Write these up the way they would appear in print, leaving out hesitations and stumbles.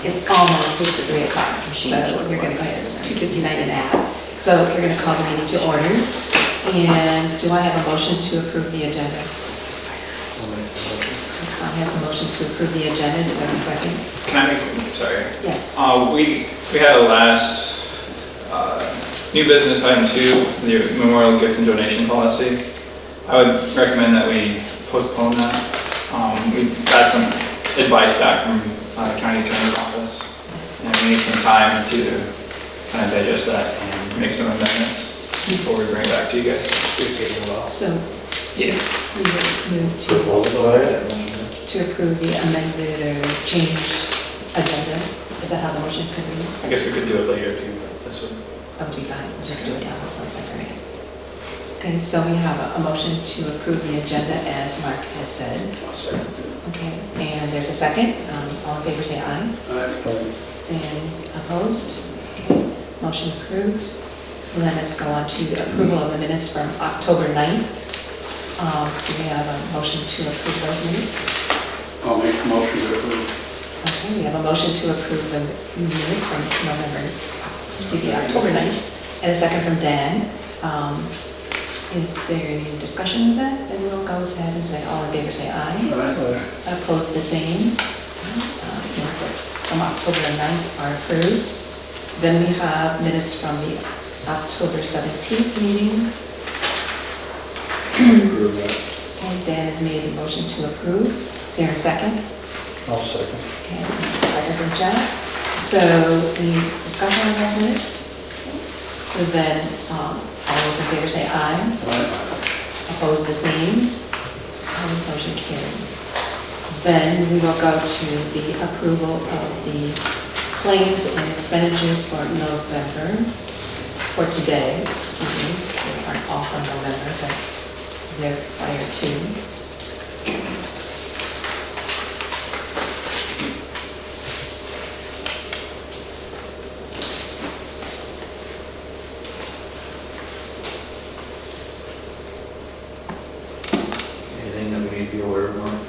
It's almost 3 o'clock, so you're going to say it's 2:59 and a half. So you're going to call the meeting to order. And do I have a motion to approve the agenda? Tom has a motion to approve the agenda. Do I have a second? Can I make, sorry. Yes. We had a last new business item 2, the memorial gift and donation policy. I would recommend that we postpone that. We got some advice back from the county attorney's office, and we need some time to kind of digest that and make some amendments before we bring it back to you guys. So, Yeah. we would move to approve the amended or changed agenda. Is that how the motion could be? I guess we could do it later too, but this would. That would be fine. We'll just do it now. That sounds like right. Okay, so we have a motion to approve the agenda as Mark has said. Okay, and there's a second. All in favor say aye. And opposed? Okay, motion approved. And then let's go on to approval of the minutes from October 9th. Do we have a motion to approve those minutes? I'll make a motion to approve. Okay, we have a motion to approve the minutes from October 9th, and a second from Dan. Is there any discussion of that? Then we'll go ahead and say, all in favor say aye. Opposed, the same. Minutes from October 9th are approved. Then we have minutes from the October 17th meeting. Okay, Dan has made a motion to approve. Is there a second? I'll second. Okay, second from Jack. So, any discussion on those minutes? And then, all those in favor say aye. Opposed, the same. Motion carried. Then we will go to the approval of the claims and expenditures for November, for today, excuse me. They aren't all from November, but they're prior to. Anything that we need to be aware of, Mark?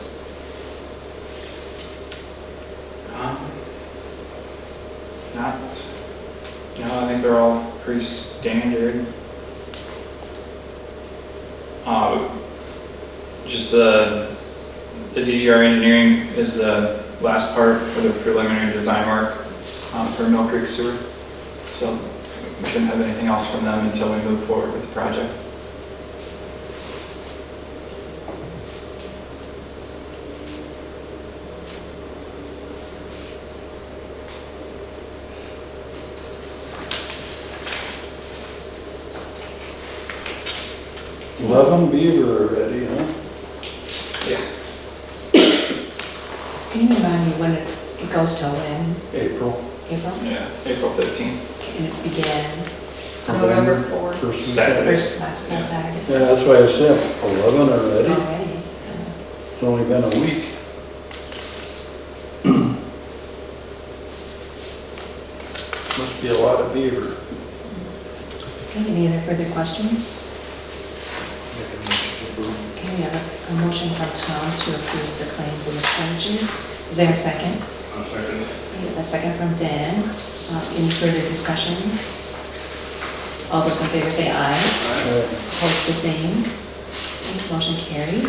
No, I think they're all pretty standard. Just the DGR engineering is the last part for the preliminary design work for Mill Creek Sewer. So we shouldn't have anything else from them until we move forward with the project. Beaver already, huh? Yeah. Can you remind me when it goes till when? April. April? Yeah, April 15th. And it began November 4th. First Saturday. last Saturday. Yeah, that's why I said 11 already. Already. It's only been a week. Must be a lot of beaver. Okay, any other further questions? Okay, we have a motion from Tom to approve the claims and expenditures. Is there a second? I'll second. Okay, a second from Dan. Any further discussion? All those in favor say aye. Opposed, the same. Okay, motion carried.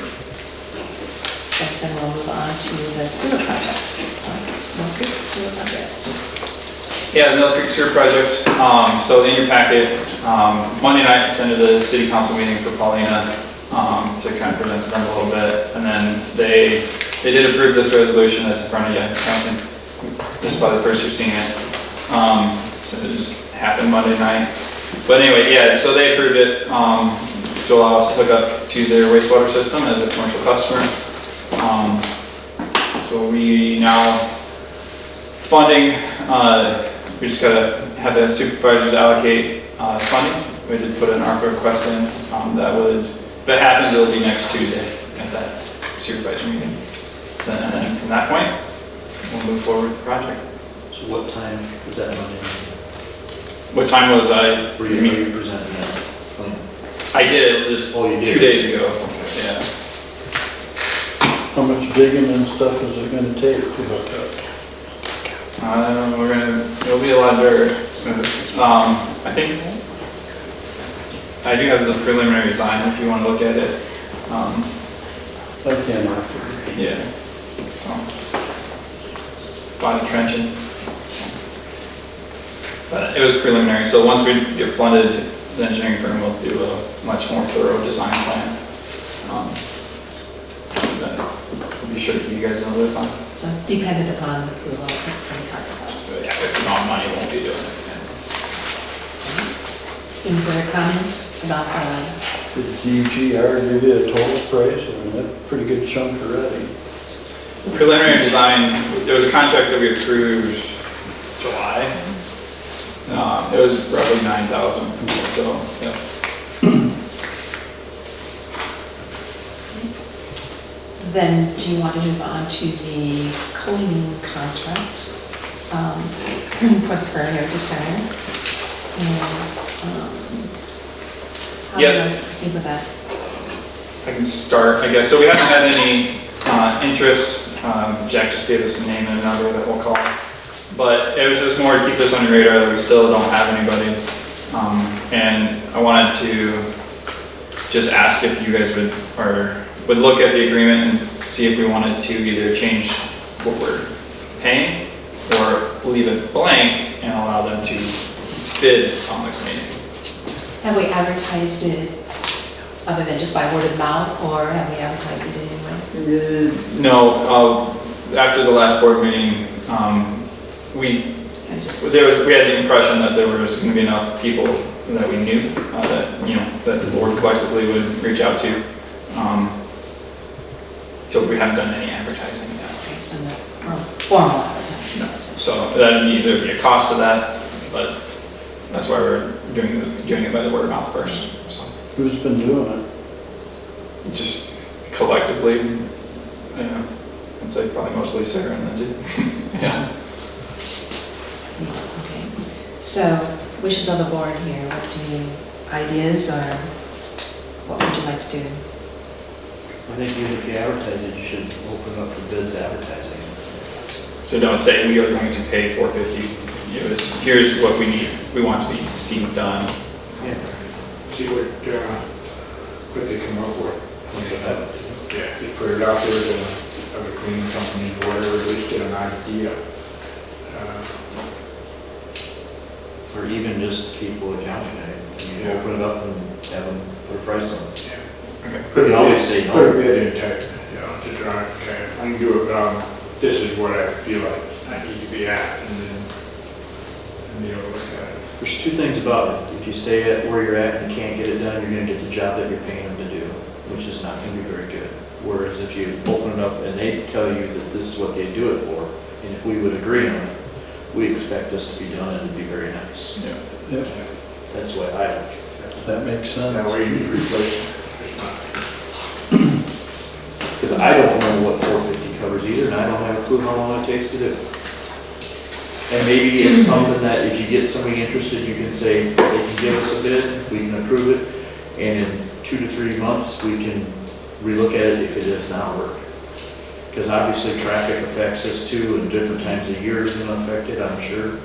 So then we'll move on to the sewer project. Mill Creek sewer project. Yeah, the Mill Creek Sewer Project. So in your packet, Monday night I attended the city council meeting for Paulina to kind of present to them a little bit. And then they did approve this resolution that's in front of you. I think this is probably the first you've seen it. So it just happened Monday night. But anyway, yeah, so they approved it to allow us to hook up to their wastewater system as a commercial customer. So we now funding, we just gotta have the supervisors allocate funding. We did put an ARPA request in that would, if it happens, it'll be next Tuesday at that. supervisor meeting. So, and then from that point, we'll move forward with the project. So what time is that Monday? What time was I? Were you presenting that plan? I did it this Oh, you did? 2 days ago. Yeah. How much digging and stuff is it gonna take to hook up? It'll be a lot of dirt. I think, I do have the preliminary design if you want to look at it. I can't after. Yeah. So, bottom trenching. But it was preliminary, so once we get funded, the engineering firm will do a much more thorough design plan. That we'll be sure to keep you guys in the loop on. So dependent upon approval of some part of that. So yeah, if not, money won't be doing it. Any further comments about, Did DGR give you a total price? I mean, that's a pretty good chunk already. Preliminary design, there was a contract that we approved July. It was roughly 9,000, so, yeah. then do you want to move on to the cleaning contract for the current Heritage Center? And how do you Yep. want us to proceed with that? I can start, I guess. So we haven't had any interest. Jack just gave us a name and a number that we'll call. But it was just more to keep this on your radar that we still don't have anybody. And I wanted to just ask if you guys would look at the agreement and see if we wanted to either change what we're paying or leave it blank and allow them to bid on the cleaning. Have we advertised it other than just by word of mouth, or have we advertised it anyway? No, after the last board meeting, we had the impression that there was going to be enough people that we knew that the board collectively would reach out to. So we haven't done any advertising yet. So no formal advertising. No. So that'd either be a cost of that, but that's why we're doing it by the word of mouth first. So Who's been doing it? just collectively, I'd say probably mostly Sarah and Lindsay. Yeah. Okay, so wishes of the board here, ideas, or what would you like to do? I think even if you advertise it, you should open up for bids advertising. So don't say we are going to pay $450. Here's what we need. We want to be seen done. Yeah. See what they come up with. Yeah, you put it out there to other cleaning companies, whatever, at least get an idea. Or even just people accounting it. You Yeah. open it up and have them put a price on it. Okay. You can always say Put a no. bid in type, to try, okay, I can do it, but this is what I feel like I need to be at, and then, look at it. There's two things about it. If you stay at where you're at and you can't get it done, you're gonna get the job that you're paying them to do, which is not gonna be very good. Whereas if you open it up and they tell you that this is what they do it for, and if we would agree on it, we expect this to be done and it'd be very nice. Yeah. Yep, That's the way I like it. that makes sense. That way you can replace it. Because I don't know what 450 covers either, and I don't have a clue how long it takes to do. And maybe it's something that if you get somebody interested, you can say, they can give us a bid, we can approve it, and in 2 to 3 months, we can relook at it if it does not work. Because obviously traffic affects us too, and different times of year is going to affect it, I'm sure.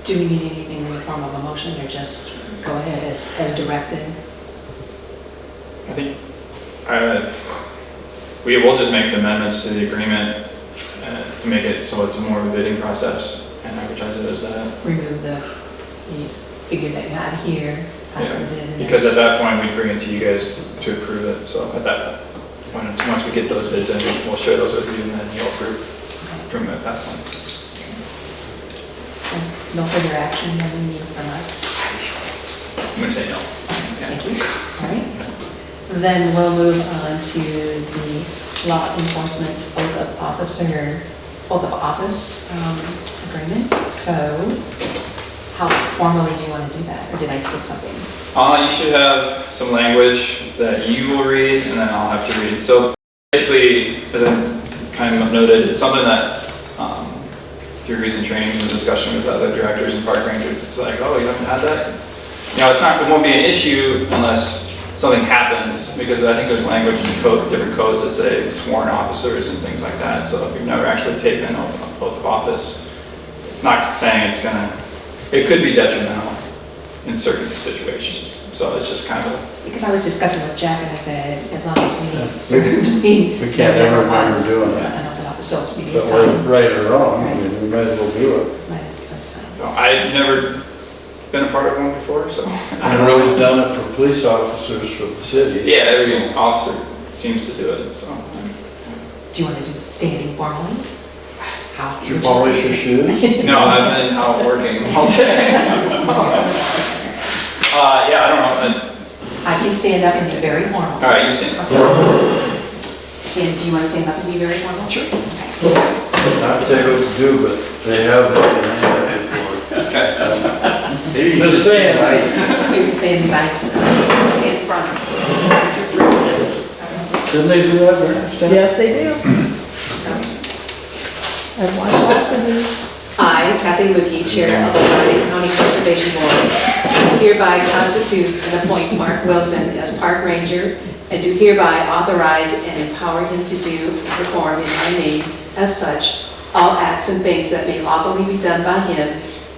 Do we need anything in the form of a motion, or just go ahead as directed? I think we'll just make the amendments to the agreement to make it so it's more of a bidding process and advertise it as that. Remove the figure that you have here, pass it in. and Because at that point, we'd bring it to you guys to approve it. So at that point, once we get those bids in, we'll share those with you and then you'll approve them at that point. So no further action that we need from us. I'm going to say no. Thank you. All right. Then we'll move on to the law enforcement oath of office agreement. So how formally do you want to do that? Or did I skip something? You should have some language that you will read and then I'll have to read. So basically, as I kind of noted, it's something that through recent trainings and discussion with other directors and park rangers, it's like, oh, you haven't had that? It won't be an issue unless something happens, because I think there's language in different codes that say sworn officers and things like that. So if you've never actually taken an oath of office, it's not saying it could be detrimental in certain situations. So it's just kind of. Because I was discussing with Jack and I said, as long as we We can't ever remember doing that. an open office, so maybe But it's whether time. right or wrong, I mean, we might as well do it. That's fine. So I've never been a part of one before, so. I've always done it for police officers for the city. Yeah, every officer seems to do it, so. Do you want to do standing formally? How? Did you polish your shoes? No, I've been out working all day. Yeah, I don't know. I can stand up and be very formal. All right, you stand up. And do you want to stand up and be very formal? Sure. Okay. Not to tell you what to do, but they have that in hand before. Okay. Maybe you Just should saying, Maybe stand back, stand in front. Didn't they do that, Bernstein? Yes, they do. I've watched lots of these. I, Kathy Woodkey, Chair of the Lorraine County Conservation Board, hereby constitute and appoint Mark Wilson as Park Ranger, and do hereby authorize and empower him to do and perform in my name as such all acts and things that may lawfully be done by him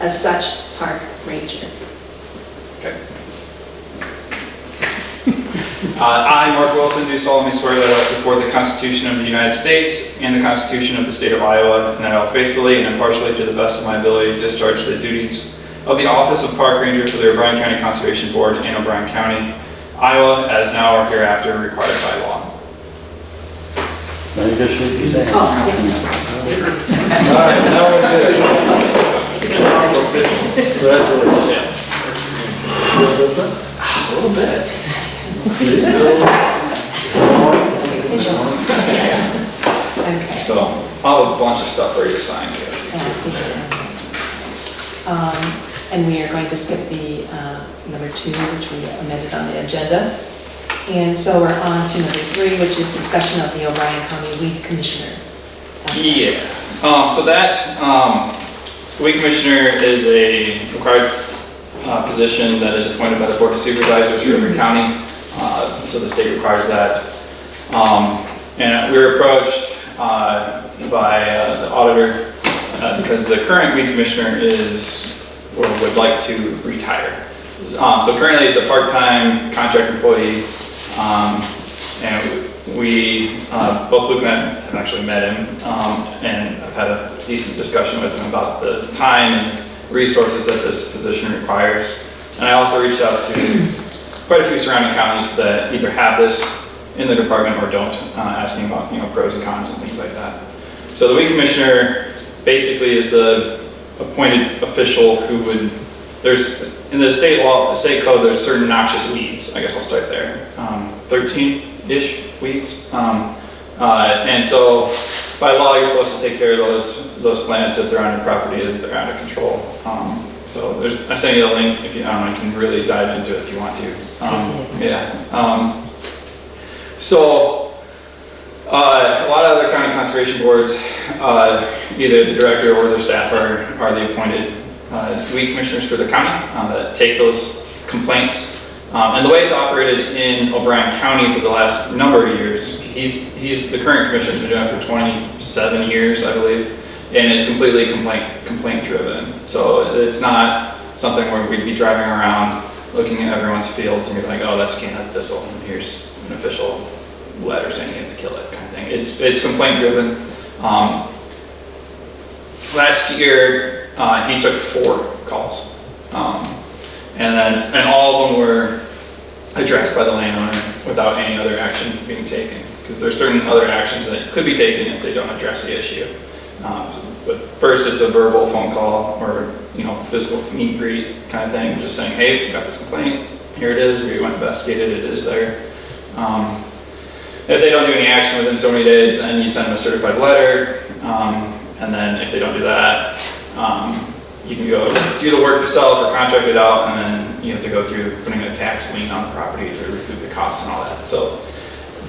as such Park Ranger. Okay. I, Mark Wilson, do solemnly swear that I will support the Constitution of the United States and the Constitution of the State of Iowa, and that I will faithfully and impartially, to the best of my ability, discharge the duties of the office of Park Ranger for the O'Brien County Conservation Board in O'Brien County, Iowa, as now or hereafter required by law. Now you just should be saying. Oh, yes. All right, now we're good. Congratulations. Feel different? A little bit. Okay. So I'll have a bunch of stuff for you to sign here. I see. And we are going to skip the number 2, which we amended on the agenda. And so we're on to number 3, which is discussion of the O'Brien County Weed Commissioner. Yeah. So that weed commissioner is a required position that is appointed by the Board of Supervisors for every county. So the state requires that. And we were approached by the auditor because the current weed commissioner would like to retire. So currently it's a part-time contract employee, and we both Luke and I have actually met him, and I've had a decent discussion with him about the time and resources that this position requires. And I also reached out to quite a few surrounding counties that either have this in the department or don't, asking about pros and cons and things like that. So the weed commissioner basically is the appointed official who would, in the state law, the state code, there's certain noxious weeds. I guess I'll start there. 13-ish weeds. And so by law, you're supposed to take care of those plants if they're on your property, if they're out of control. So I sent you the link if you can really dive into it if you want to. So a lot of other county conservation boards, either the director or their staff are the appointed weed commissioners for the county that take those complaints. And the way it's operated in O'Brien County for the last number of years, he's the current commissioner's been doing it for 27 years, I believe, and it's completely complaint driven. So it's not something where we'd be driving around looking at everyone's fields and be like, oh, that's Canada thistle, and here's an official letter saying you have to kill it, kind of thing. It's complaint driven. Last year, he took 4 calls. And all of them were addressed by the landowner without any other action being taken. Because there's certain other actions that could be taken if they don't address the issue. But first it's a verbal phone call or physical meet and greet kind of thing, just saying, hey, we got this complaint, here it is, we went and investigated, it is there. If they don't do any action within so many days, then you send them a certified letter, and then if they don't do that, you can go do the work yourself or contract it out, and then you have to go through putting a tax lien on the property to recoup the costs and all that. So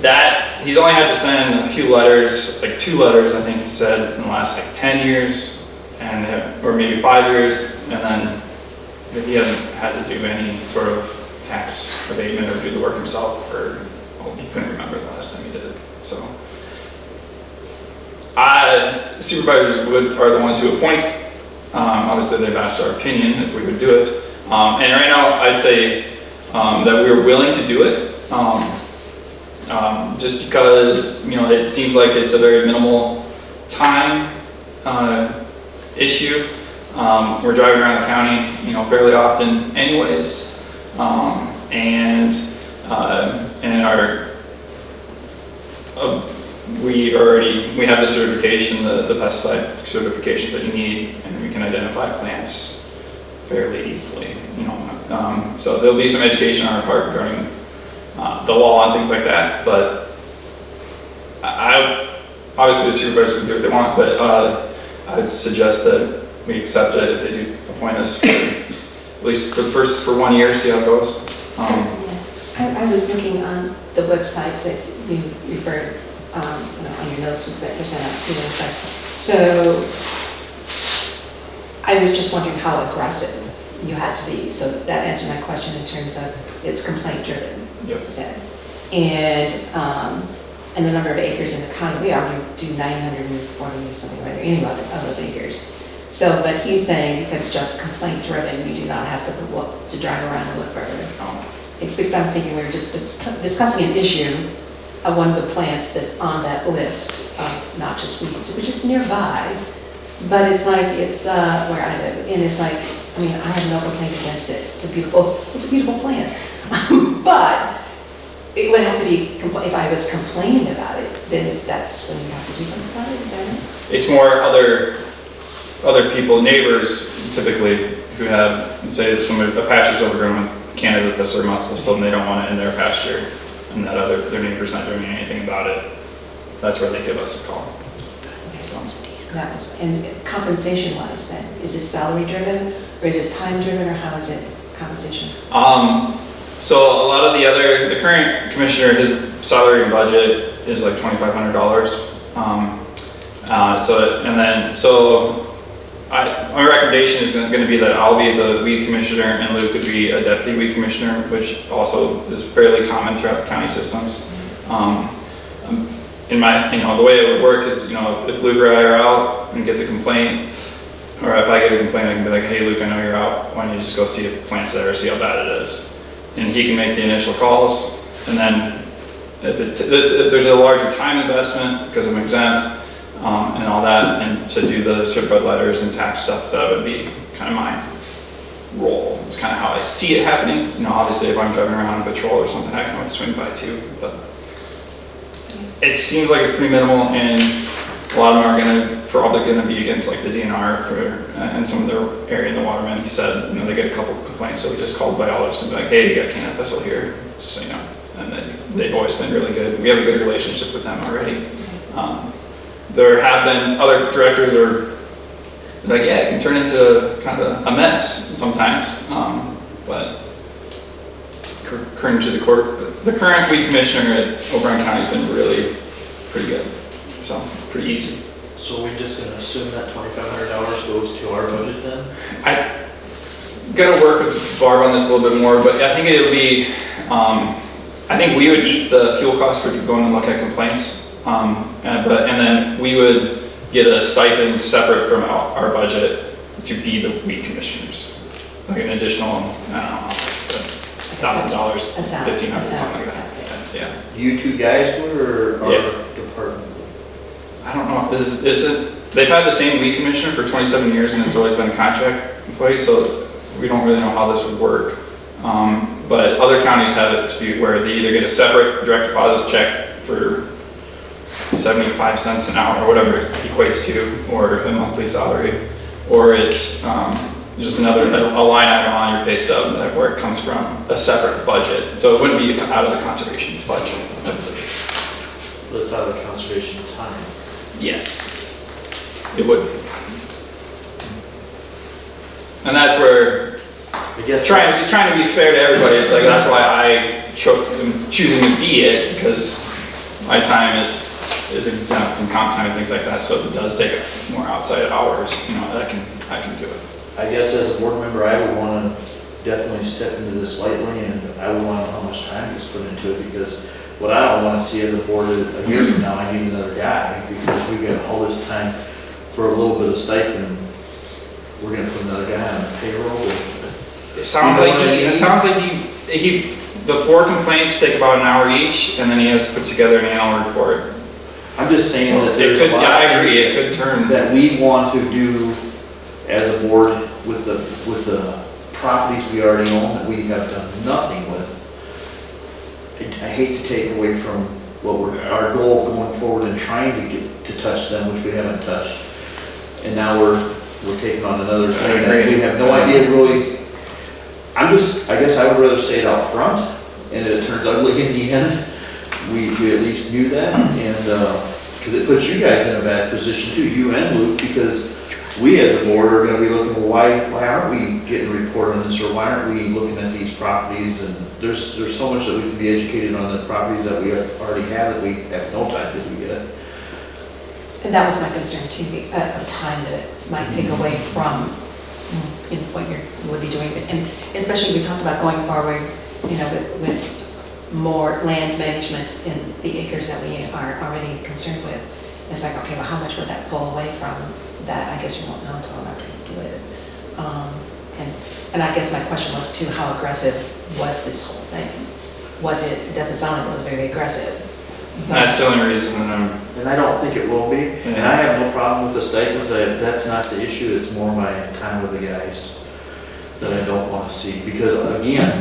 that, he's only had to send a few letters, like 2 letters, I think he said, in the last like 10 years, and or maybe 5 years, and then he hasn't had to do any sort of tax abatement or do the work himself, or well, he couldn't remember the last time he did it. So supervisors are the ones who appoint. Obviously, they've asked our opinion if we would do it. And right now, I'd say that we're willing to do it, just because, you know, it seems like it's a very minimal time issue. We're driving around the county, you know, fairly often anyways. And we have the certification, the pesticide certifications that you need, and we can identify plants fairly easily, you know. So there'll be some education on our part regarding the law and things like that, but obviously the supervisors can do what they want, but I would suggest that we accept it if they do appoint us, at least for 1 year, see how it goes. I was looking on the website that you referred, you know, on your notes that you sent out to the website. So I was just wondering how aggressive you had to be. So that answered my question in terms of it's complaint driven. Yep. You said. And the number of acres in the county, we already do 940 something, right, or any of those acres. So, but he's saying because it's just complaint driven, you do not have to drive around and look further. It's because I'm thinking we were just discussing an issue of one of the plants that's on that list of not just weeds, which is nearby, but it's like, it's where I live, and it's like, I mean, I have no complaint against it. It's a beautiful plant. But it would have to be, if I was complaining about it, then that's when you have to do something about it, is that it? It's more other people, neighbors typically, who have, say, a pasture's overgrown with Canada this or so they don't want it in their pasture, and that their neighbor's not doing anything about it. That's where they give us a call. And compensation wise then, is this salary driven, or is this time driven, or how is it compensation? So a lot of the current commissioner, his salary and budget is like $2,500. My recommendation is going to be that I'll be the weed commissioner and Luke would be a deputy weed commissioner, which also is fairly common throughout the county systems. The way it would work is, you know, if Luke or I are out and get the complaint, or if I get a complaint, I can be like, hey Luke, I know you're out, why don't you just go see if the plant's there, see how bad it is. And he can make the initial calls, and then if there's a larger time investment, because I'm exempt, and all that, and to do the certified letters and tax stuff, that would be kind of my role. It's kind of how I see it happening. You know, obviously if I'm driving around on patrol or something, I can always swing by too, but it seems like it's pretty minimal, and a lot of them are probably going to be against like the DNR and some of their area in the waterman. He said, you know, they get a couple of complaints, so we just called biologists and be like, hey, you got Canada thistle here, just so you know. And then they've always been really good. We have a good relationship with them already. There have been other directors are like, yeah, it can turn into kind of a mess sometimes, but current to the court, the current weed commissioner at O'Brien County has been really pretty good, so pretty easy. So we're just gonna assume that $2,500 goes to our budget then? I gotta work with Barb on this a little bit more, but I think it'll be, I think we would eat the fuel costs for going and look at complaints. And then we would get a stipend separate from our budget to be the weed commissioners, like an additional, I don't know, $1,000, $1,500, something like that. Yeah. You two guys would, or our Yeah. department? I don't know. They've had the same weed commissioner for 27 years, and it's always been a contract employee, so we don't really know how this would work. But other counties have it to be where they either get a separate direct deposit check for 75 cents an hour, or whatever it equates to, or a monthly salary, or it's just a line item on your pay stub where it comes from a separate budget. So it wouldn't be out of the conservation budget, I believe. But it's out of the conservation time. Yes, it would be. And that's where I guess. trying to be fair to everybody, it's like, that's why I am choosing to be it, because my time is exempt from comp time and things like that, so if it does take more outside hours, you know, I can do it. I guess as a board member, I would want to definitely step into this lightly, and I would want to know how much time is put into it, because what I don't want to see as a board is a year from now, I need another guy, because we got all this time for a little bit of stipend. We're gonna put another guy on the payroll. It sounds like the 4 complaints take about an hour each, and then he has to put together an annual report. I'm just saying So that there's it could, a lot yeah, I of agree, things it could turn. that we want to do as a board with the properties we already own that we have done nothing with. I hate to take away from our goal of going forward and trying to get to touch them, which we haven't touched. And now we're taking on another thing that we have no idea really. I guess I would rather say it out front, and it turns ugly in the end. We at least knew that, and, because it puts you guys in a bad position too, you and Luke, because we as a board are gonna be looking, well, why aren't we getting a report on this, or why aren't we looking at these properties? And there's so much that we can be educated on the properties that we already have, that we have no time to do yet. And that was my concern too, of time that it might take away from, you know, what you would be doing. And especially we talked about going forward, you know, with more land management in the acres that we are already concerned with. It's like, okay, well, how much would that pull away from that? I guess you won't know until after you do it. And I guess my question was too, how aggressive was this whole thing? It doesn't sound like it was very aggressive. That's the only reason that And I don't think it will be, and Yeah. I have no problem with the stipends, that's not the issue, it's more my time with the guys that I don't want to see, because again,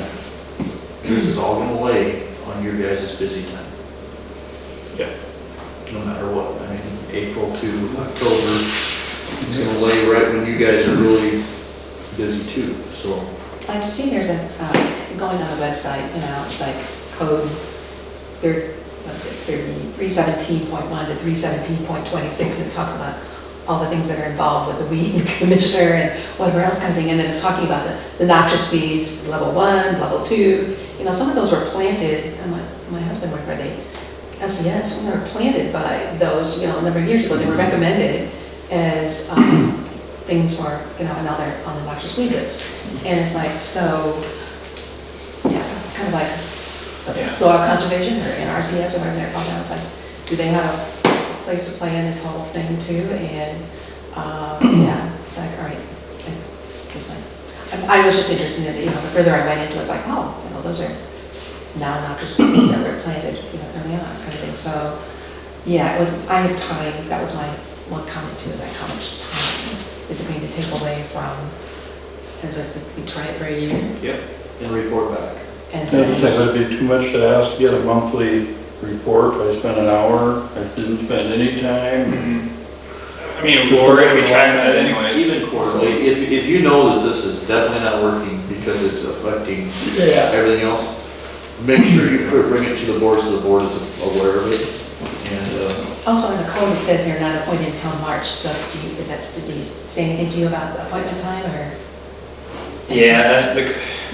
this is all gonna lay on your guys' busy time. Yeah. No matter what, I mean, April to October, it's gonna lay right when you guys are really busy too, so. I've seen there's a, going on the website, you know, it's like code, 317.1 to 317.26, and it talks about all the things that are involved with the weed commissioner and whatever else kind of thing, and then it's talking about the noxious weeds, level 1, level 2, you know, some of those were planted, and my husband worked for the SES, when they were planted by those, you know, a number of years ago, they were recommended as things for, you know, now they're on the noxious weed list, and it's like, so, yeah, kind of like soil conservation or NRCS or whatever they're called now. It's like, do they have a place to play in this whole thing too? And yeah, it's like, all right, I guess I was just interested in it, you know, the further I went into it, it's like, oh, you know, those are now noxious weeds that were planted, you know, early on kind of thing. So yeah, it was, I have time, that was my one comment too, like how much time is it going to take away from, and so we try it for a year? Yep. And report back. And I so, don't think it'd be too much to ask to get a monthly report. I spent an hour, I didn't spend any time. I mean, we're gonna be tracking that anyways. Even quarterly, if you know that this is definitely not working because it's affecting everything else, make sure you bring it to the board so the board is aware of it. And also in the code, it says they're not appointed until March, so did these say anything to you about the appointment time, or? Yeah,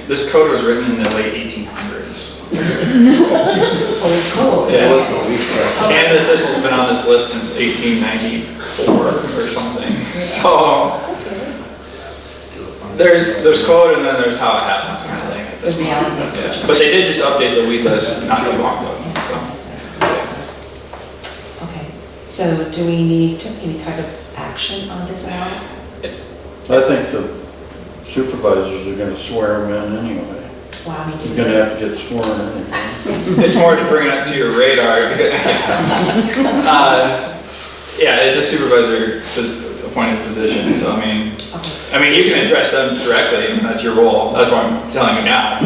this code was written in the late 1800s. Old code. Yeah. there was no refresh. Canada Thistle's been on this list since 1894 or something. So there's code and then there's how it happens kind of thing at this The point. reality. Yeah. But they did just update the weed list not too long ago, so. Okay, so do we need any type of action on this at all? I think the supervisors are gonna swear them in anyway. Well, I mean, do You're gonna have to get sworn in. It's more to bring it up to your radar. Yeah, it's a supervisor appointed position, so I mean, you can address them directly, and that's your role, that's what I'm telling you now.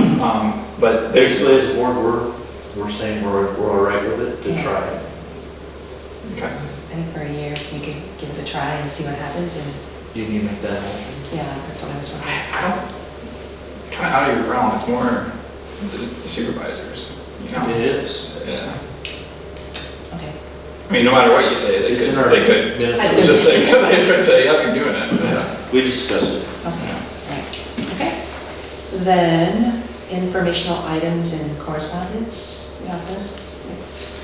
But Basically, as a board, we're saying we're all right with it to try it. Okay. I think for a year, we could give it a try and see what happens, and You can make that motion. yeah, that's what I was wondering. I don't, kind of out of your realm, it's more the supervisors, you know? It is. Yeah. Okay. I mean, no matter what you say, they It's in could, our they could minutes. just say, they could say, yep, you're doing it. Yeah. We discussed it. Okay, right, okay. Then, informational items and correspondence, we have this next.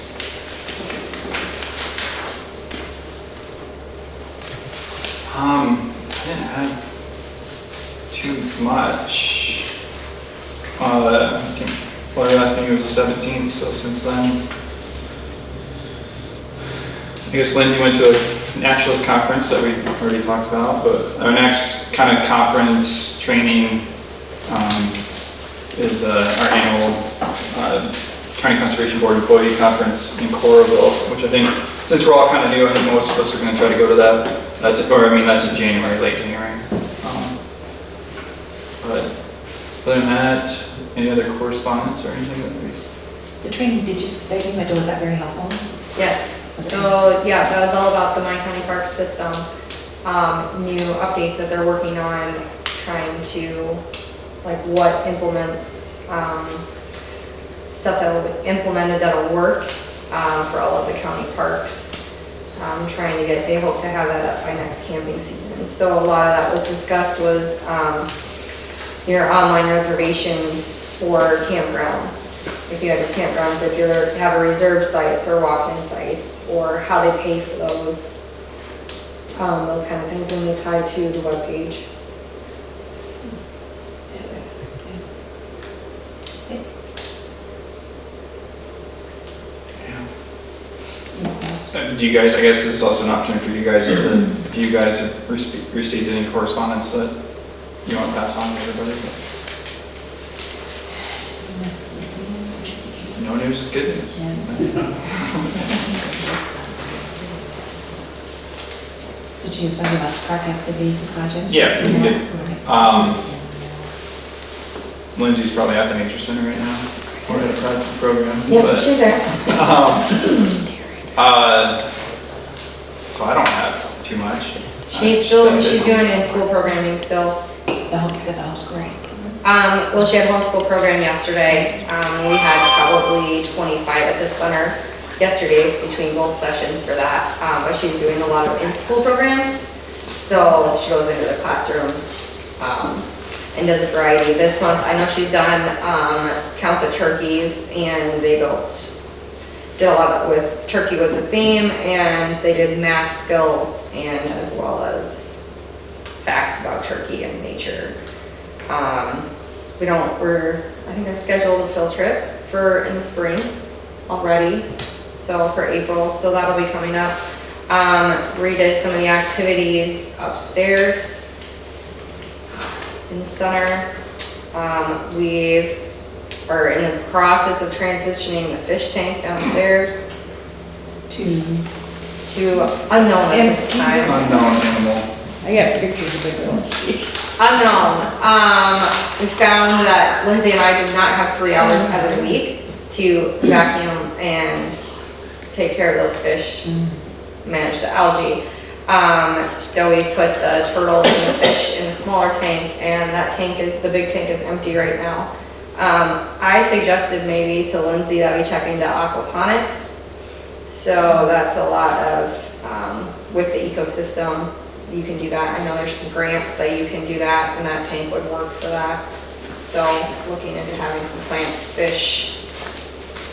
I didn't have too much. Well, our last meeting was the 17th, so since then, I guess Lindsay went to a naturalist conference that we already talked about, but our next kind of conference training is our annual County Conservation Board Employee Conference in Coralville, which I think, since we're all kind of new, I think most of us are going to try to go to that. That's in January, late January. But other than that, any other correspondence or anything that we? The training, that you went to, was that very helpful? Yes, so yeah, that was all about the Mine County Park System, new updates that they're working on, trying to, like what implements, stuff that will be implemented that'll work for all of the county parks. Trying to get, they hope to have that up by next camping season. So a lot of that was discussed was your online reservations for campgrounds. If you have your campgrounds, if you have a reserve sites or walk-in sites, or how they pay for those kind of things, and they tie to the webpage. Do you guys, I guess this is also an opportunity for you guys to, if you guys have received any correspondence that you want to pass on to everybody. No news is good news. So she was talking about park activities and projects? Yeah, we did. Lindsay's probably at the Nature Center right now, or at a project program. Yeah, but, she's there. So I don't have too much. She's doing in-school programming still. The home, is it the homeschool? Well, she had homeschool program yesterday. We had probably 25 at the center yesterday between both sessions for that. But she's doing a lot of in-school programs. So she goes into the classrooms and does a variety. This month, I know she's done Count the Turkeys, and they did a lot with turkey was the theme, and they did math skills and as well as facts about turkey and nature. I think I've scheduled a field trip in the spring already, so for April, so that'll be coming up. Redid some of the activities upstairs in the center. We are in the process of transitioning the fish tank downstairs to unknown at this time. Unknown animal. I got pictures of it. Unknown. We found that Lindsay and I do not have 3 hours every week to vacuum and take care of those fish, manage the algae. So we've put the turtles and the fish in a smaller tank, and the big tank is empty right now. I suggested maybe to Lindsay that we check into aquaponics. So that's a lot of, with the ecosystem, you can do that. I know there's some grants that you can do that, and that tank would work for that. So looking into having some plants, fish,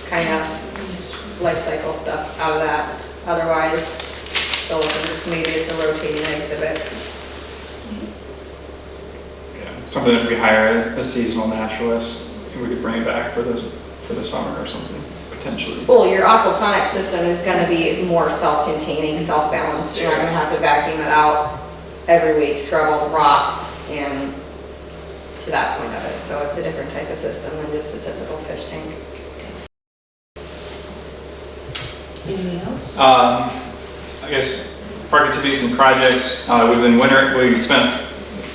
kind of life cycle stuff out of that. Otherwise, still looking, just maybe it's a rotating exhibit. Yeah, something if we hire a seasonal naturalist, we could bring it back for the summer or something, potentially. Well, your aquaponics system is gonna be more self-containing, self-balanced. You're not gonna have to vacuum it out every week, scrub all the rocks, and to that point of it. So it's a different type of system than just a typical fish tank. Anything else? I guess park activities and projects. We spent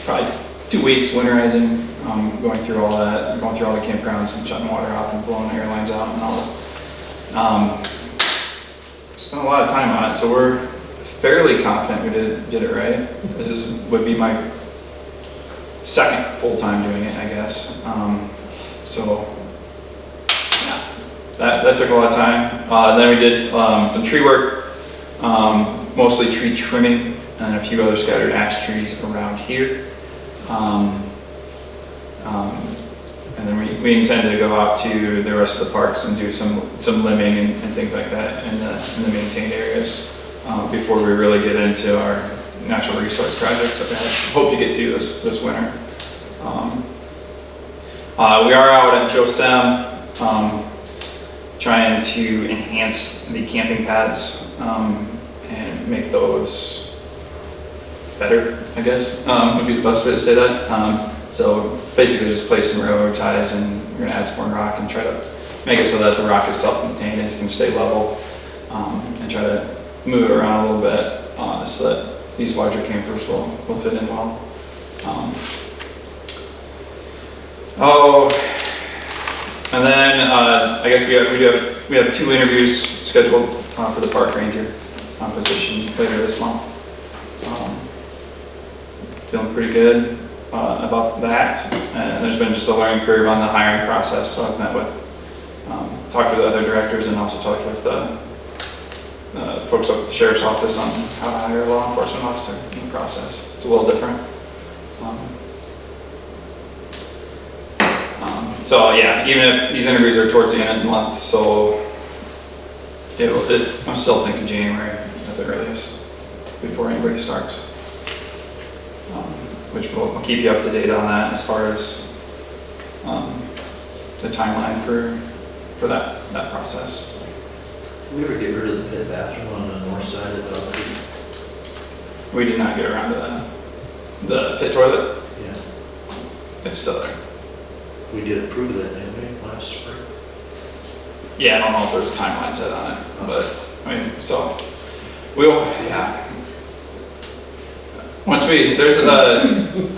probably 2 weeks winterizing, going through all that, going through all the campgrounds and shutting water off and blowing airlines out and all that. Spent a lot of time on it, so we're fairly confident we did it right. This would be my second full time doing it, I guess. So yeah, that took a lot of time. Then we did some tree work, mostly tree trimming, and a few other scattered ash trees around here. And then we intend to go out to the rest of the parks and do some limbing and things like that in the maintained areas before we really get into our natural resource projects that we hope to get to this winter. We are out at Josem trying to enhance the camping pads and make those better, I guess, would be the best way to say that. So basically just place some railroad ties, and we're gonna add some more rock and try to make it so that the rock is self-contained and can stay level, and try to move it around a little bit so that these larger campers will fit in well. And then I guess we have 2 interviews scheduled for the park ranger position later this month. Feeling pretty good about that. And there's been just a learning curve on the hiring process, so I've met with, talked with other directors and also talked with folks up at the sheriff's office on how to hire a law enforcement officer in the process. It's a little different. So yeah, even if these interviews are towards the end of the month, so I'm still thinking January at the earliest before anybody starts. Which we'll keep you up to date on that as far as the timeline for that process. Did we ever get rid of the pit bathroom on the north side of the Creek? We did not get around to that. The pit toilet, Yeah, it's still there. we did approve that, didn't we, last spring? Yeah, I don't know if there's a timeline set on it, but I mean, so yeah. Once I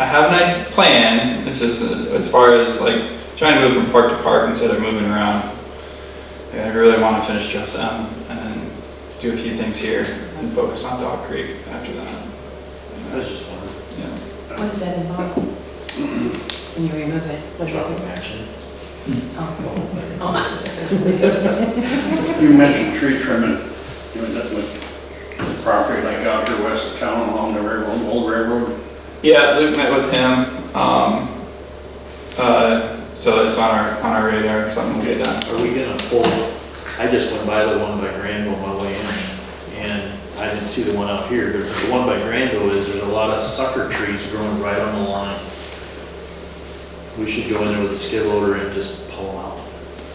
have a plan. It's just as far as like trying to move from park to park instead of moving around. I really want to finish Josem and then do a few things here and focus on Dog Creek after that. I was just wondering. Yeah. What does that involve? When you remove it, what do you Chocolate do? action. Oh. You mentioned tree trimming, doing that with the property like out here west of town along the railroad, old railroad. Yeah, Luke met with him. So it's on our radar. Something will get done. Are we gonna pull, I just went by the one by Granville on my way in, and I didn't see the one out here, but the one by Granville there's a lot of sucker trees growing right on the line. We should go in there with a skid loader and just pull them out,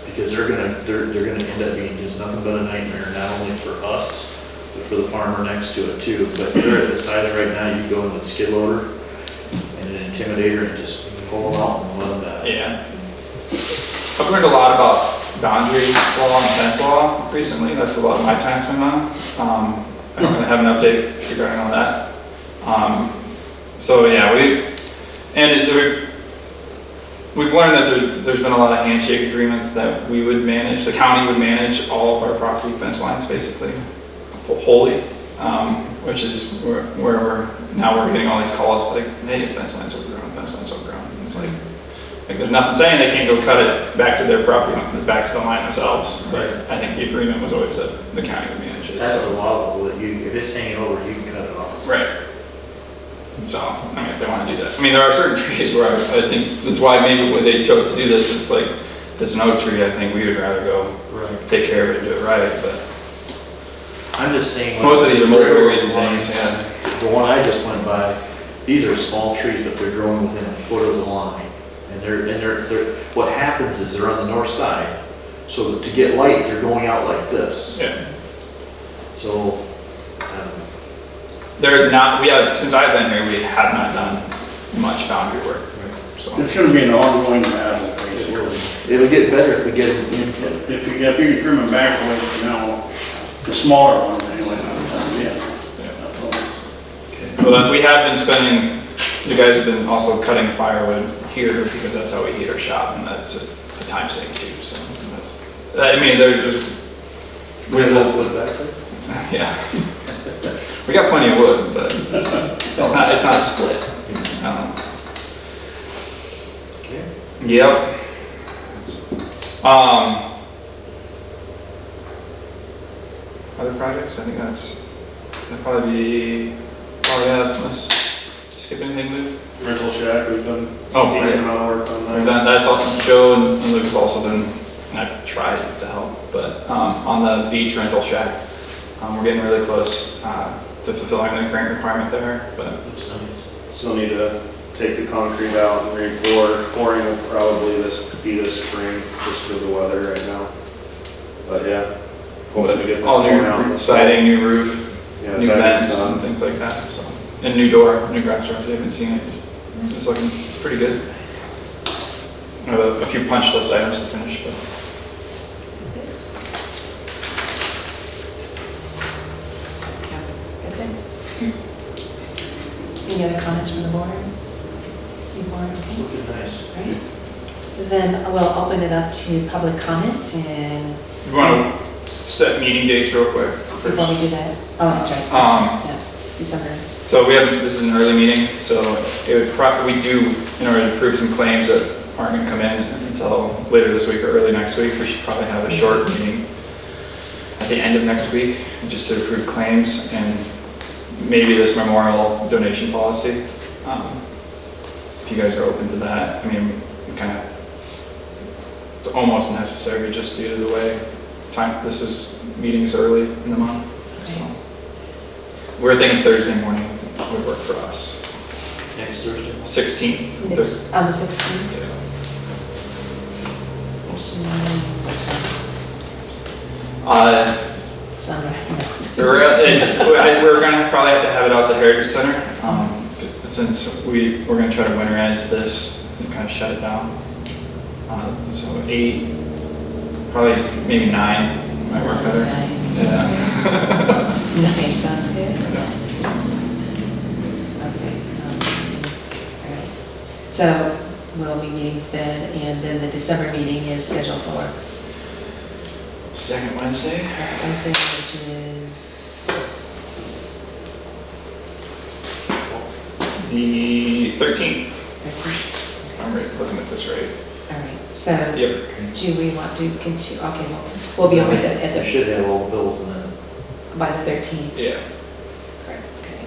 because they're gonna end up being just nothing but a nightmare, not only for us, but for the farmer next to it too. But they're at the size right now, you go in with a skid loader and an intimidator and just pull them out and let them die. Yeah. I've learned a lot about boundary law and fence law recently. That's a lot of my time spent on. I don't really have an update regarding all that. So yeah, we've learned that there's been a lot of handshake agreements that we would manage. The county would manage all of our property fence lines basically wholly, which is where we're getting all these calls like, hey, fence lines overgrown, fence lines overgrown. It's like there's nothing saying they can't go cut it back to their property, back to the line themselves. But I think the agreement was always that the county would manage it. That's a law, that if it's hanging over, you can cut it off. Right. So, I mean, if they want to do that. I mean, there are certain trees where I think, that's why maybe when they chose to do this, it's like, it's an oak tree, I think we would rather go take care of it and do it right, but. I'm just saying. Most of these are mulberries and things, yeah. The one I just went by, these are small trees, but they're growing within a foot of the line. And they're, what happens is they're on the north side, so that to get light, they're going out like this. Yeah. So, There's not, since I've been here, we have not done much boundary work, so. It's gonna be an ongoing battle, basically. it'll get better if we get them in. If you can trim them back, like, the smaller ones anyway, yeah. Well, we have been spending, you guys have been also cutting firewood here because that's how we heat our shop, and that's a time sink too, so. I mean, they're just. We have enough wood back there? Yeah. We got plenty of wood, but it's not split. Okay. Yep. Other projects, I think that'd probably be, that's all I have, unless Skip anything, Lou? Rental shack, we've done Oh, a decent right. amount of work on We've that. done, that's all, Joe and Luke have also been, and I've tried to help, but on the beach rental shack, we're getting really close to fulfilling the grant requirement there, but Looks nice. Still need to take the concrete out and re-pour. Pouring will probably be this spring, just for the weather right now. But yeah, hoping to get that all pouring out. new siding, new roof, Yeah, new siding's vents and done. things like that, so. And new door, new garage door, if you haven't seen it, it's looking pretty good. I have a few punch list items to finish, but. That's it. Any other comments from the board? You board, It's okay? looking nice. Right. Then we'll open it up to public comment and You want to set meeting dates real quick? before we do that, oh, that's right. Yeah, December. So we have, this is an early meeting, so it would we do, in order to approve some claims that aren't going to come in until later this week or early next week, we should probably have a short meeting at the end of next week, just to approve claims and maybe this memorial donation policy. If you guys are open to that, I mean, it's almost necessary just due to the way this is meetings early in the month, so. We're thinking Thursday morning would work for us. Next Thursday. 16th. Next, on the 16th. Yeah. Sunday. We're gonna probably have to have it out at the Heritage Center, since we're gonna try to winterize this and kind of shut it down. So 8, probably maybe 9 might work better. 9. Yeah. 9 sounds good. Yeah. Okay. All right. So we'll be meeting then, and then the December meeting is scheduled for Second Wednesday? second Wednesday, which is, The 13th. 13th. I'm looking at this right. All right, so Yep. do we want to continue, okay, we'll be over at There should have all the bills in it. by the 13th. Yeah. Correct, okay.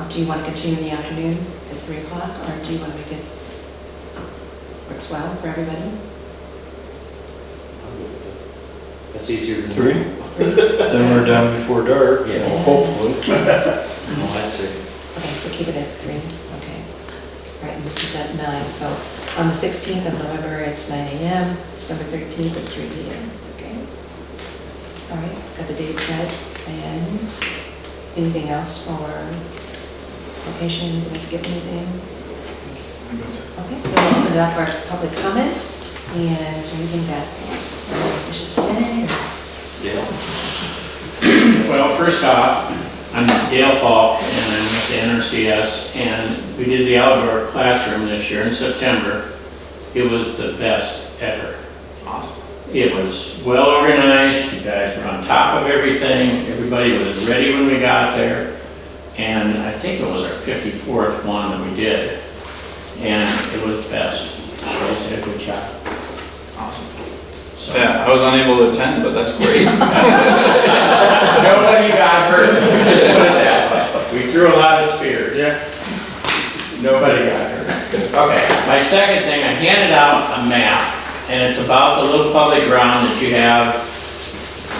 Do you want to continue in the afternoon at 3 o'clock, or do you want to make it, works well for everybody? I'm good with that. That's easier than. 3? 3? Then we're done before dark, Yeah. well, hopefully. Oh, I'd say. Okay, so keep it at 3, okay. All right, and this is at 9, so on the 16th of November, it's 9 a.m., December 13th is 3 p.m., okay? All right, got the date set, and anything else for location, did I skip anything? Okay, we'll open it up for public comment, and is there anything that wishes to say? Yeah. Well, first off, I'm Dale Falk, and I'm with the NRCS, and we did the outdoor classroom this year in September. It was the best ever. Awesome. It was well organized, you guys were on top of everything, everybody was ready when we got there, and I think it was our 54th one that we did, and it was best. You guys did a good job. Awesome. So- Yeah, I was unable to attend, but that's great. Nobody got hurt, let's just put it that way. We threw a lot of spears. Yeah. Nobody got hurt. Okay, my second thing, I handed out a map, and it's about the little public ground that you have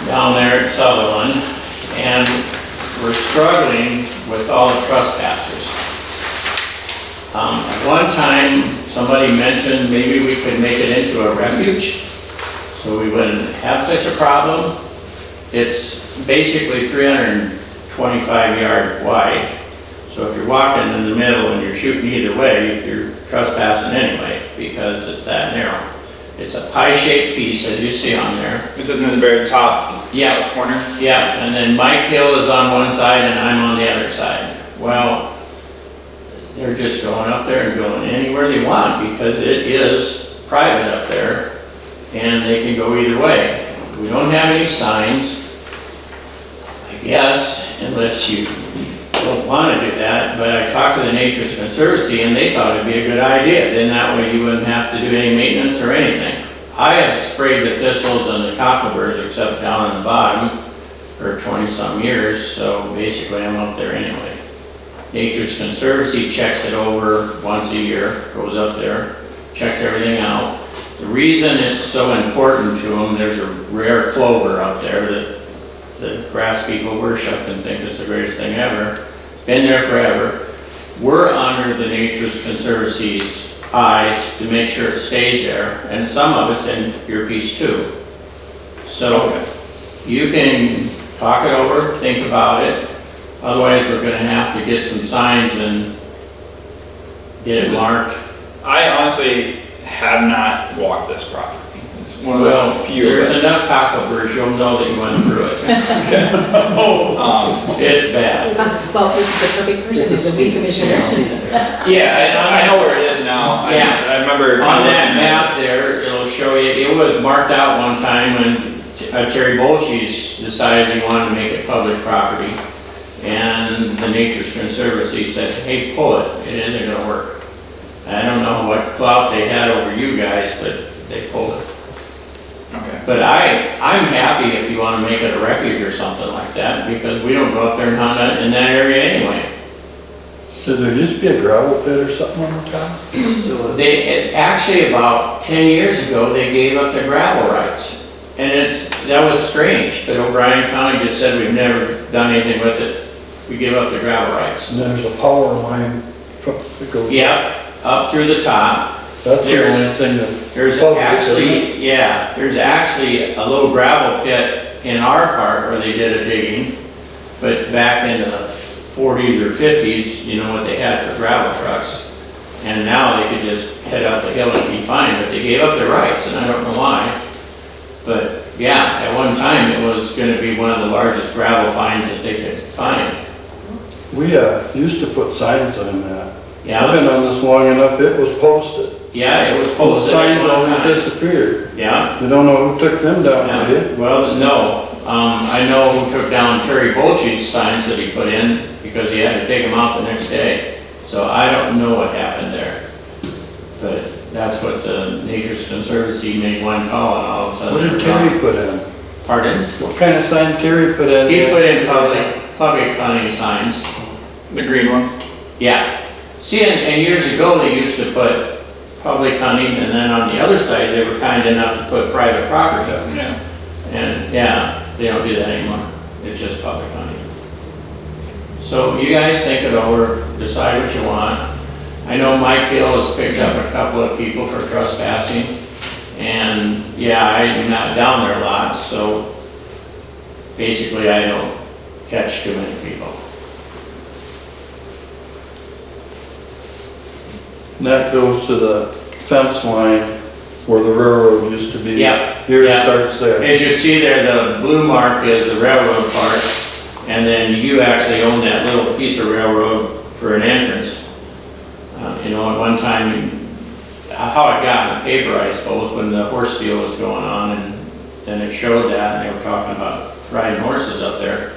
down there at Sutherland, and we're struggling with all the trespassers. At one time, somebody mentioned maybe we could make it into a refuge, so we wouldn't have such a problem. It's basically 325 yards wide. So if you're walking in the middle and you're shooting either way, you're trespassing anyway, because it's that narrow. It's a pie-shaped piece, as you see on there. It's in the very top Yeah, corner. yeah, and then Mike Hill is on one side and I'm on the other side. Well, they're just going up there and going anywhere they want, because it is private up there, and they can go either way. We don't have any signs, I guess, unless you don't want to do that, but I talked to the Nature's Conservancy and they thought it'd be a good idea. Then that way you wouldn't have to do any maintenance or anything. I have sprayed the thistles and the cockleburs, except down on the bottom, for 20-some years, so basically I'm up there anyway. Nature's Conservancy checks it over once a year, goes up there, checks everything out. The reason it's so important to them, there's a rare clover out there that the grass people worship and think is the greatest thing ever. Been there forever. We're under the Nature's Conservancy's eyes to make sure it stays there, and some of it's in your piece too. So you can talk it over, think about it. Otherwise, we're gonna have to get some signs and get it marked. I honestly have not walked this property. It's one of Well, the few. there's enough cockleburrs, you'll know that you went through it. It's bad. Well, this is the perfect person, is the weed commissioner. Yeah, I know where it is now. Yeah. I remember. On that map there, it'll show you, it was marked out one time when Terry Bolshe's decided he wanted to make it public property. And the Nature's Conservancy said, hey, pull it, it isn't gonna work. I don't know what clout they had over you guys, but they pulled it. Okay. But I'm happy if you wanna make it a refuge or something like that, because we don't go up there and hunt in that area anyway. Did there used to be a gravel pit or something on the top? Actually, about 10 years ago, they gave up the gravel rights. And that was strange, but O'Brien County just said we've never done anything with it. We give up the gravel rights. And there's a power line that goes. Yep, up through the top. That's the There's- only thing that. There's public, isn't it? actually, yeah, there's actually a little gravel pit in our part where they did a digging. But back in the 40s or 50s, you know what they had for gravel trucks. And now they could just head up the hill and be fine, but they gave up their rights, and I don't know why. But yeah, at one time, it was gonna be one of the largest gravel finds that they could find. We used to put signs on that. I've Yeah, been on this long enough, it was posted. yeah, it was The posted at signs one always time. disappeared. Yeah. You don't know who took them down, do Yeah, you? well, no, I know who took down Terry Bolshe's signs that he put in, because he had to take them out the next day. So I don't know what happened there. But that's what the Nature's Conservancy made one call, and all of a sudden. What did they're gone. Terry put in? Pardon? What kind of sign Terry put in? He put in public hunting signs. The green ones? Yeah. See, and years ago, they used to put public hunting, and then on the other side, they were kind enough to put private property. Yeah. And yeah, they don't do that anymore. It's just public hunting. So you guys think it over, decide what you want. I know Mike Hill has picked up a couple of people for trespassing. And yeah, I'm not down there a lot, so basically I don't catch too many people. And that goes to the fence line where the railroad used to be. Yep, Yours yep. starts there. As you see there, the blue mark is the railroad part, and then you actually own that little piece of railroad for an entrance. You know, at one time, how it got in the paper, I suppose, when the horse deal was going on, and then it showed that, and they were talking about riding horses up there.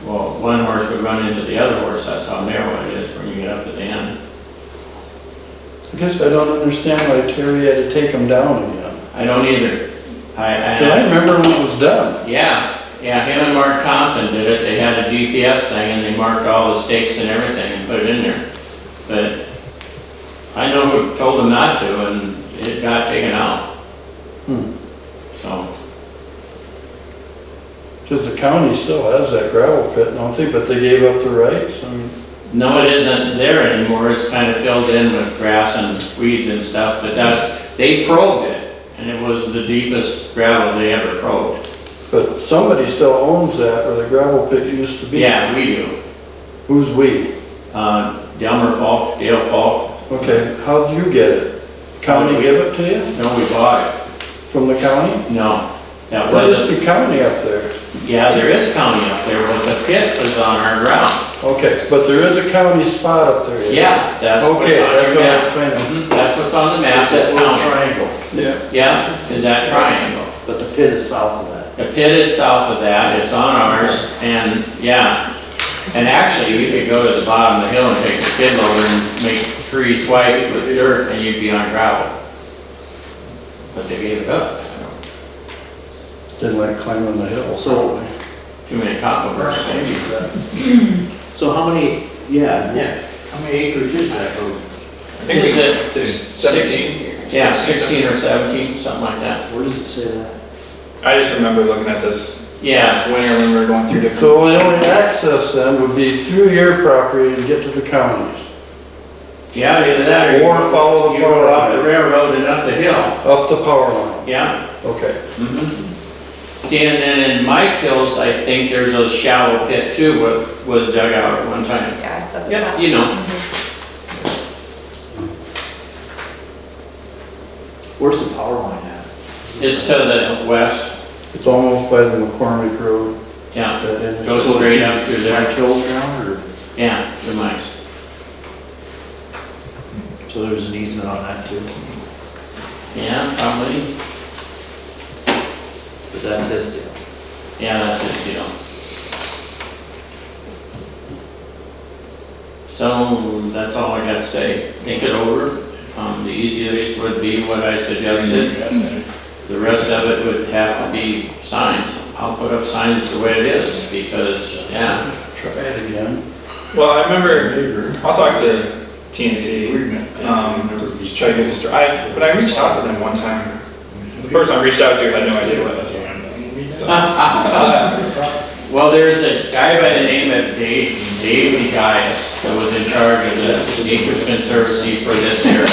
Well, one horse would run into the other horse, that's how narrow it is when you get up to the end. I guess I don't understand why Terry had to take them down again. I don't either. 'Cause I remember when it was done. Yeah, him and Mark Thompson did it, they had a GPS thing and they marked all the stakes and everything and put it in there. But I know who told them not to, and it got taken out, so. Because the county still has that gravel pit, don't they? But they gave up the rights. I mean, No, it isn't there anymore, it's kind of filled in with grass and weeds and stuff, but they probed it, and it was the deepest gravel they ever probed. but somebody still owns that where the gravel pit used to be. Yeah, we do. Who's we? Delmer Falk, Dale Falk, Okay, how did you get it? County give it to you? no, we bought it. From the county? No, that There used wasn't, to be county up there. yeah, there is county up there, but the pit was on our ground. Okay, but there is a county spot up there. Yeah, that's what's on Okay, that's your what I'm map. thinking. That's what's on the map, It's that that's little county. triangle, Yeah. Yeah, is that triangle. but the pit is south of that. The pit is south of that, it's on ours, and yeah. And actually, we could go to the bottom of the hill and take a skid loader and make 3 swipes with dirt and you'd be on gravel. But they gave it up. Didn't like climbing the hill. So- Too many cockleburrs, maybe. So how many Yeah. Yeah. How many acres is that road? I think we Is it said there's 17. Yeah, 16 or 17, something like that. Where does it say that? I just remember looking at this Yeah. last winter when we were going through different. So the only access then would be through your property to get to the counties, Yeah, either that or you Or go- follow the you go power up the line. railroad and up the hill. up the power line. Yeah. Okay. See, and then in Mike Hills, I think there's a shallow pit too, what was dug out at one time. Yeah, it's up at Yeah, that. you know, Where's the power line at? it's to the west, It's almost by the McCormick Road. yeah, that ends. goes straight up through there. Mike Hills ground, or, Yeah, the mice. so there's an easement on that too? Yeah, probably, But that's his deal. yeah, that's it, you know. So, that's all I got to say. Think it over. The easiest would be what I suggested. The rest of it would have to be signs. I'll put up signs the way it is, because, yeah, Try it again. Well, I remember, I'll talk to TNC, just try to get a story. But I reached out to them one time. The person I reached out to had no idea what I was doing. So, well, there's a guy by the name of Dave Gaius that was in charge of the Acres Conservancy for this area.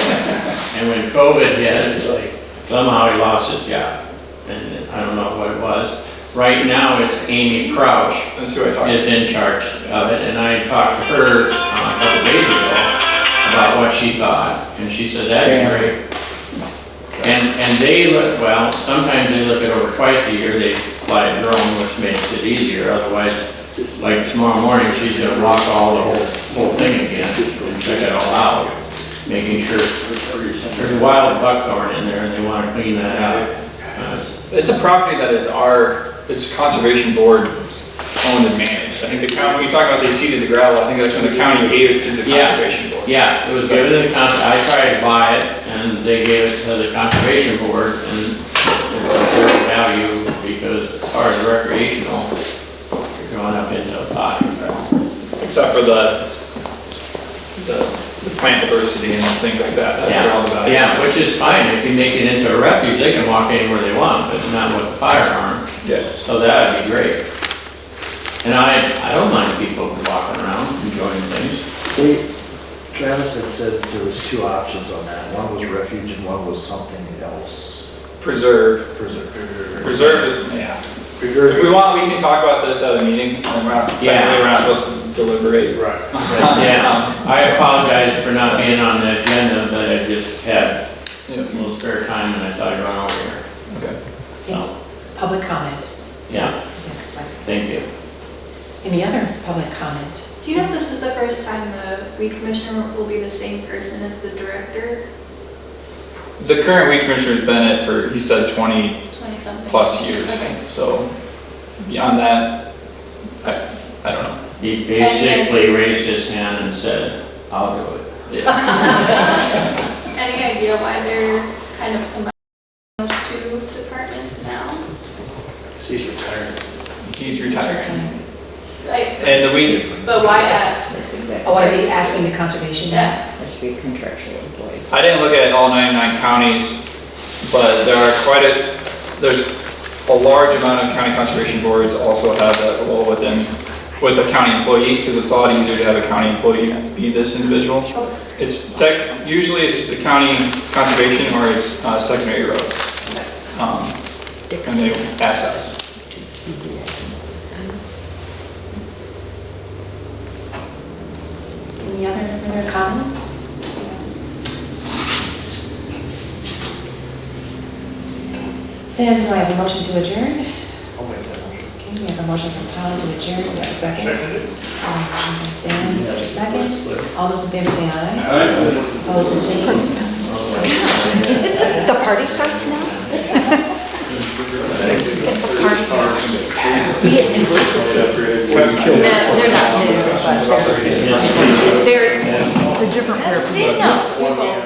And when COVID hit, somehow he lost his job. And I don't know what it was. Right now, it's Amy Crouch that's who I talked to. is in charge of it. And I talked to her a couple days ago about what she thought. And she said, that'd be great. And they look, well, sometimes they look it over twice a year. They fly a drone, which makes it easier. Otherwise, like tomorrow morning, she's gonna walk all the whole thing again and check it all out, making sure there's wild buckthorn in there and they wanna clean that out. It's a property that is it's conservation board owned and managed. I think the county, when you talk about they seeded the gravel, I think that's when the county gave it to the Yeah. conservation board. Yeah, it was given to the I tried to buy it and they gave it to the conservation board and it's a zero value because as far as recreational, you're going up into a pot. Except for the plant diversity and things like that, that's where all the value. Yeah, which is fine, if you make it into a refuge, they can walk anywhere they want, but not with a firearm, Yeah. so that'd be great. And I don't mind people walking around, enjoying things. Travis had said there was two options on that. One was refuge and one was something else. Preserve, yeah. If we want, we can talk about this at a meeting, and technically we're not supposed to deliberate. Right. Yeah, I apologize for not being on the agenda, but I just had Yeah. a little spare time and I thought I'd run over here. Okay. It's public comment. Yeah, Yes. thank you. Any other public comment? Do you know if this is the first time the weed commissioner will be the same person as the director? The current weed commissioner's been it for, he said 20 20-something? plus years, Okay. so beyond that, I don't know. He basically raised his hand and said, I'll do it. Any idea why they're kind of combining those two departments now? He's retired. He's retired. Like, And the weed, but why us? Oh, is he asking the conservation? Yeah. Must be contractually employed. I didn't look at all 99 counties, but there are there's a large amount of county conservation boards also have that role with a county employee, because it's a lot easier to have a county employee be this individual. Usually it's the county conservation or it's secondary roads. And they ask us. Any other comments? Then do I have a motion to adjourn? I'll make that motion. Okay, we have a motion from Tom to adjourn, we have a second. Seconded. Dan, second. All those in favor say aye. Opposed, the same. The party starts now? No, they're not new, but they're. They're, it's a different group. No.